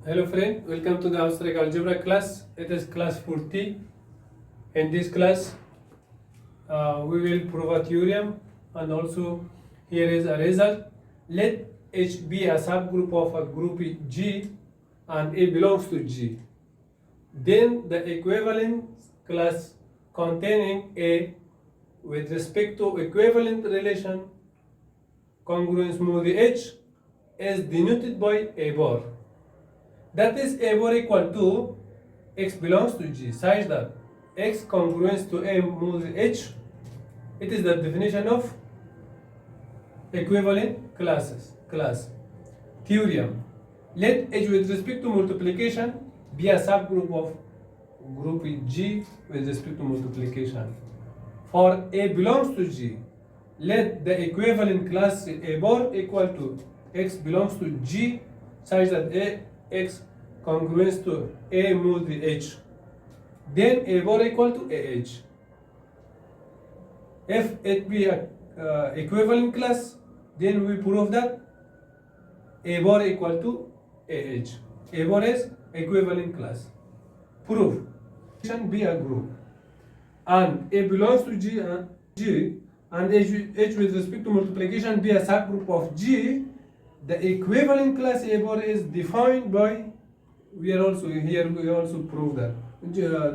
Hello friend, welcome to the abstract algebra class. It is class 40. In this class, we will prove a theorem, and also here is a result. Let H be a subgroup of a group G and A belongs to G. Then the equivalent class containing A with respect to equivalent relation congruence smooth H is denoted by A bar. That is A bar equal to X belongs to G such that X congruence to A moves H. It is the definition of equivalent class. Theorem. Let H with respect to multiplication be a subgroup of group G with respect to multiplication. For A belongs to G, let the equivalent class A bar equal to X belongs to G such that X congruence to A moves H. Then A bar equal to AH. If it be a equivalent class, then we prove that A bar equal to AH. A bar is equivalent class. Proof. Can be a group, and A belongs to G and H with respect to multiplication be a subgroup of G. The equivalent class A bar is defined by, we also prove that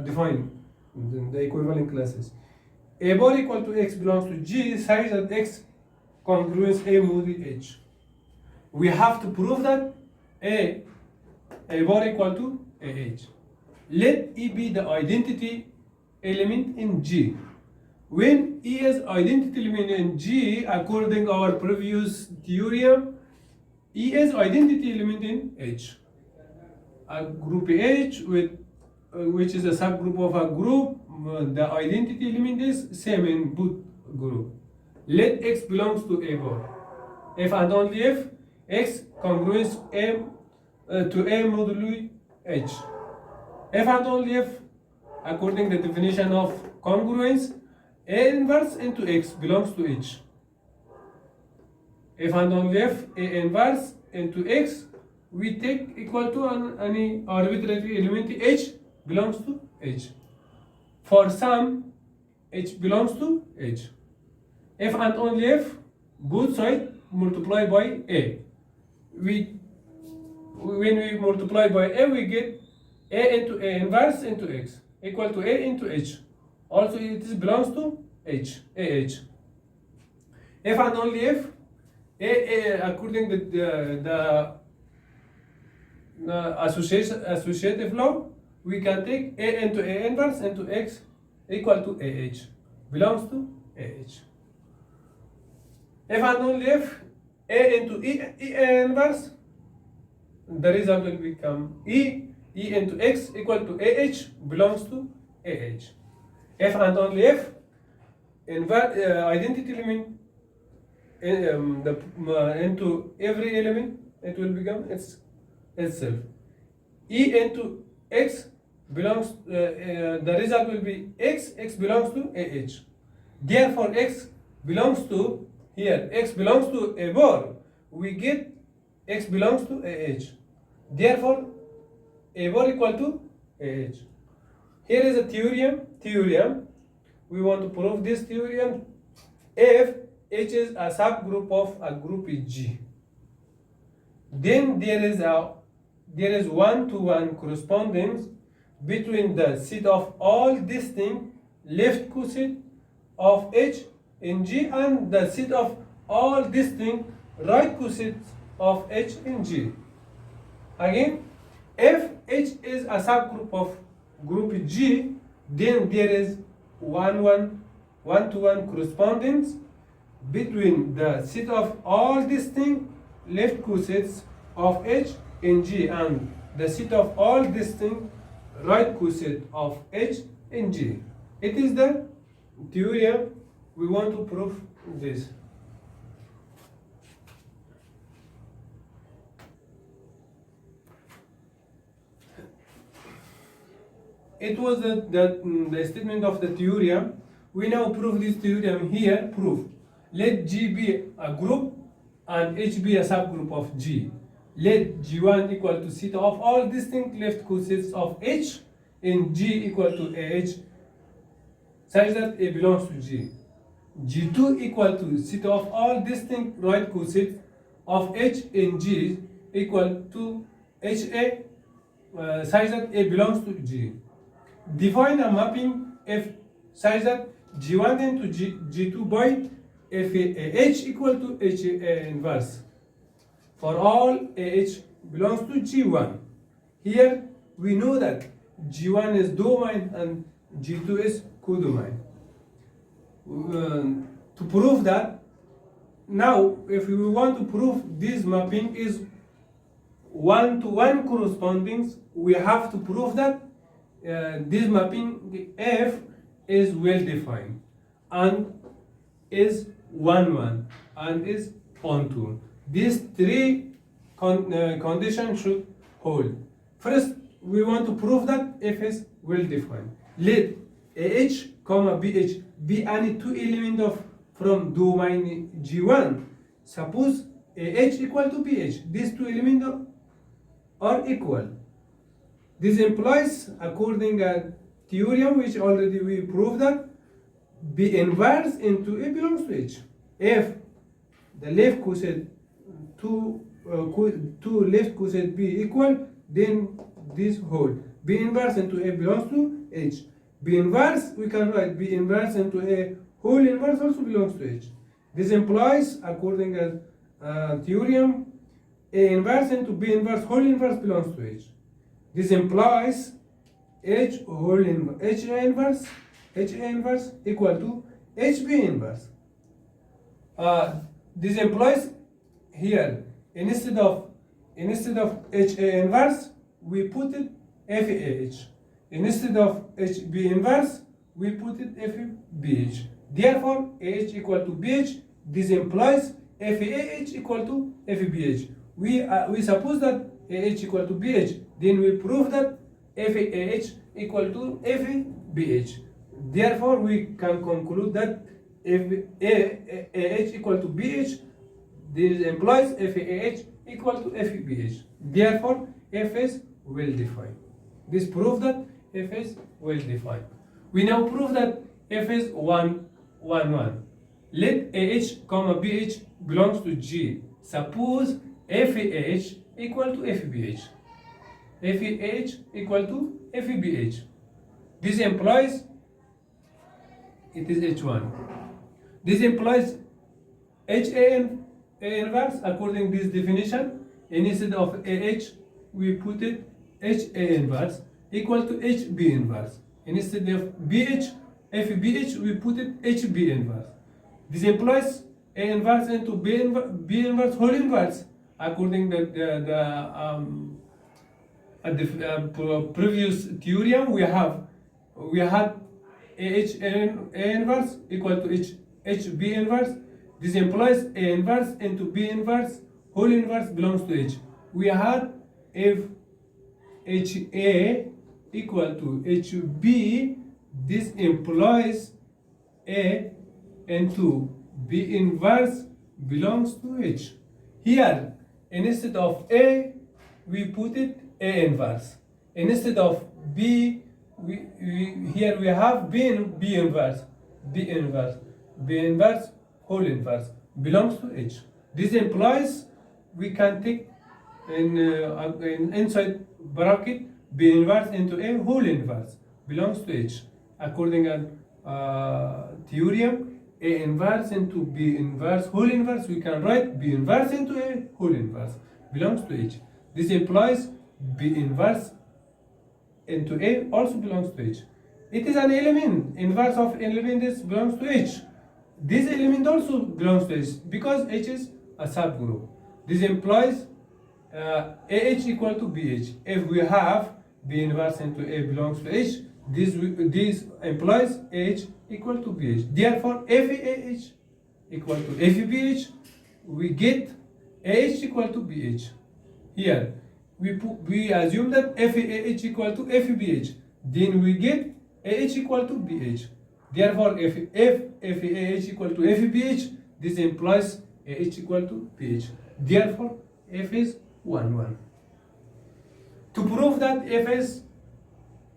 define the equivalent classes. A bar equal to X belongs to G such that X congruence A moves H. We have to prove that A bar equal to AH. Let E be the identity element in G. When E is identity element in G, according to our previous theorem, E is identity element in H. A group H which is a subgroup of a group, the identity element is same in both group. Let X belongs to A bar. If and only if X congruence to A modulo H. If and only if, according to the definition of congruence, A inverse into X belongs to H. If and only if A inverse into X, we take equal to any arbitrary element H belongs to H. For some, H belongs to H. If and only if both sides multiply by A. When we multiply by A, we get A into A inverse into X equal to A into H. Also, it belongs to H, AH. If and only if A according to the associative law, we can take A into A inverse into X equal to AH, belongs to AH. If and only if A into E inverse, the result will become E into X equal to AH belongs to AH. If and only if identity element into every element, it will become itself. E into X belongs, the result will be X belongs to AH. Therefore, X belongs to, here, X belongs to A bar. We get X belongs to AH. Therefore, A bar equal to AH. Here is a theorem. We want to prove this theorem if H is a subgroup of a group G. Then there is one-to-one correspondence between the set of all distinct left coset of H in G and the set of all distinct right cosets of H in G. Again, if H is a subgroup of group G, then there is one-to-one correspondence between the set of all distinct left cosets of H in G and the set of all distinct right coset of H in G. It is the theorem we want to prove this. It was the statement of the theorem. We now prove this theorem here. Proof. Let G be a group and H be a subgroup of G. Let G1 equal to theta of all distinct left cosets of H in G equal to AH such that A belongs to G. G2 equal to theta of all distinct right cosets of H in G equal to HA such that A belongs to G. Define a mapping F such that G1 into G2 by FAH equal to HA inverse for all AH belongs to G1. Here we know that G1 is domain and G2 is codomain. To prove that, now if we want to prove this mapping is one-to-one corresponding, we have to prove that this mapping F is well defined and is 1-1 and is onto. These three conditions should hold. First, we want to prove that F is well defined. Let AH, BH be any two elements from domain G1. Suppose AH equal to BH. These two elements are equal. This implies, according to theorem which already we proved, that B inverse into A belongs to H. If the left coset two left coset B equal, then this hold. B inverse into A belongs to H. B inverse, we can write B inverse into A whole inverse also belongs to H. This implies, according to theorem, A inverse into B inverse whole inverse belongs to H. This implies H whole inverse, HA inverse equal to HB inverse. This implies here instead of HA inverse we put it FAH. Instead of HB inverse we put it FBH. Therefore AH equal to BH. This implies FAH equal to FBH. We suppose that AH equal to BH. Then we prove that FAH equal to FBH. Therefore, we can conclude that if AH equal to BH, this implies FAH equal to FBH. Therefore, F is well defined. This proves that F is well defined. We now prove that F is 1, 1, 1. Let AH, BH belongs to G. Suppose FAH equal to FBH. FAH equal to FBH. This implies it is H1. This implies HA inverse according to this definition. Instead of AH, we put it HA inverse equal to HB inverse. Instead of BH, FBH, we put it HB inverse. This implies A inverse into B inverse whole inverse according to the previous theorem. We had A inverse equal to HB inverse. This implies A inverse into B inverse whole inverse belongs to H. We had if HA equal to HB, this implies A into B inverse belongs to H. Here, instead of A, we put it A inverse. Instead of B, here we have B inverse whole inverse belongs to H. This implies we can take in inside bracket B inverse into A whole inverse belongs to H. According to theorem, A inverse into B inverse whole inverse, we can write B inverse into A whole inverse belongs to H. This implies B inverse into A also belongs to H. It is an element. Inverse of element is belongs to H. This element also belongs to H because H is a subgroup. This implies AH equal to BH. If we have B inverse into A belongs to H, this implies AH equal to BH. Therefore, FAH equal to FBH, we get AH equal to BH. Here, we assume that FAH equal to FBH. Then we get AH equal to BH. Therefore, if FAH equal to FBH, this implies AH equal to BH. Therefore, F is 1 1. To prove that f is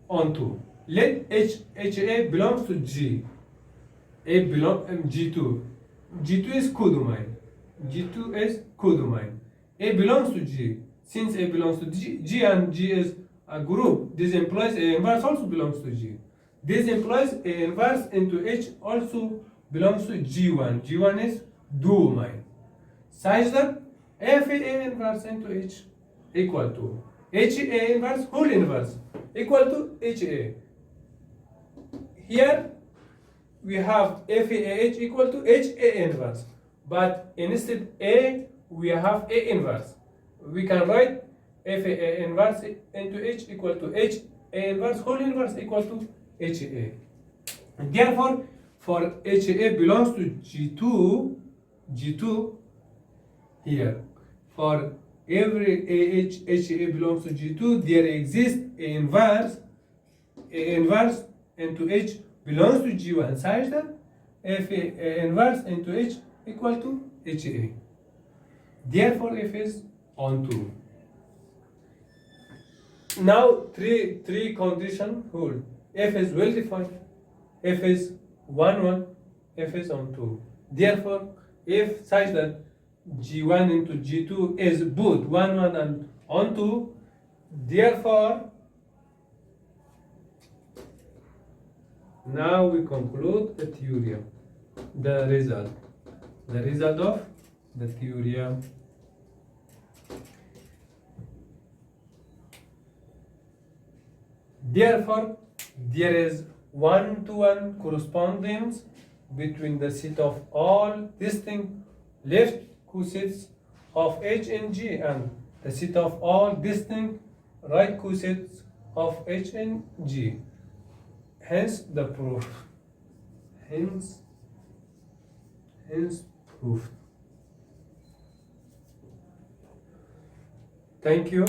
onto, let HA belongs to G. A belong G2. G2 is codomain. G2 is codomain. A belongs to G. Since A belongs to G and G is a group, this implies A inverse also belongs to G. This implies A inverse into H also belongs to G1. G1 is domain. Such that f A inverse into H equal to HA inverse whole inverse equal to HA. Here we have FAH equal to HA inverse, but instead A we have A inverse. We can write FA inverse into H equal to HA inverse whole inverse equal to HA. Therefore, for HA belongs to G2 here. For every HA belongs to G2, there exists A inverse into H belongs to G1 such that FA inverse into H equal to HA. Therefore, F is onto. Now, three condition hold. F is well defined. F is 1 1. F is onto. Therefore, if such that G1 into G2 is both 1 1 and onto, therefore, now we conclude the theorem, the result of the theorem. Therefore, there is 1-to-1 correspondence between the set of all distinct left cosets of H and G and the set of all distinct right cosets of H and G. Hence the proof. Hence proof. Thank you.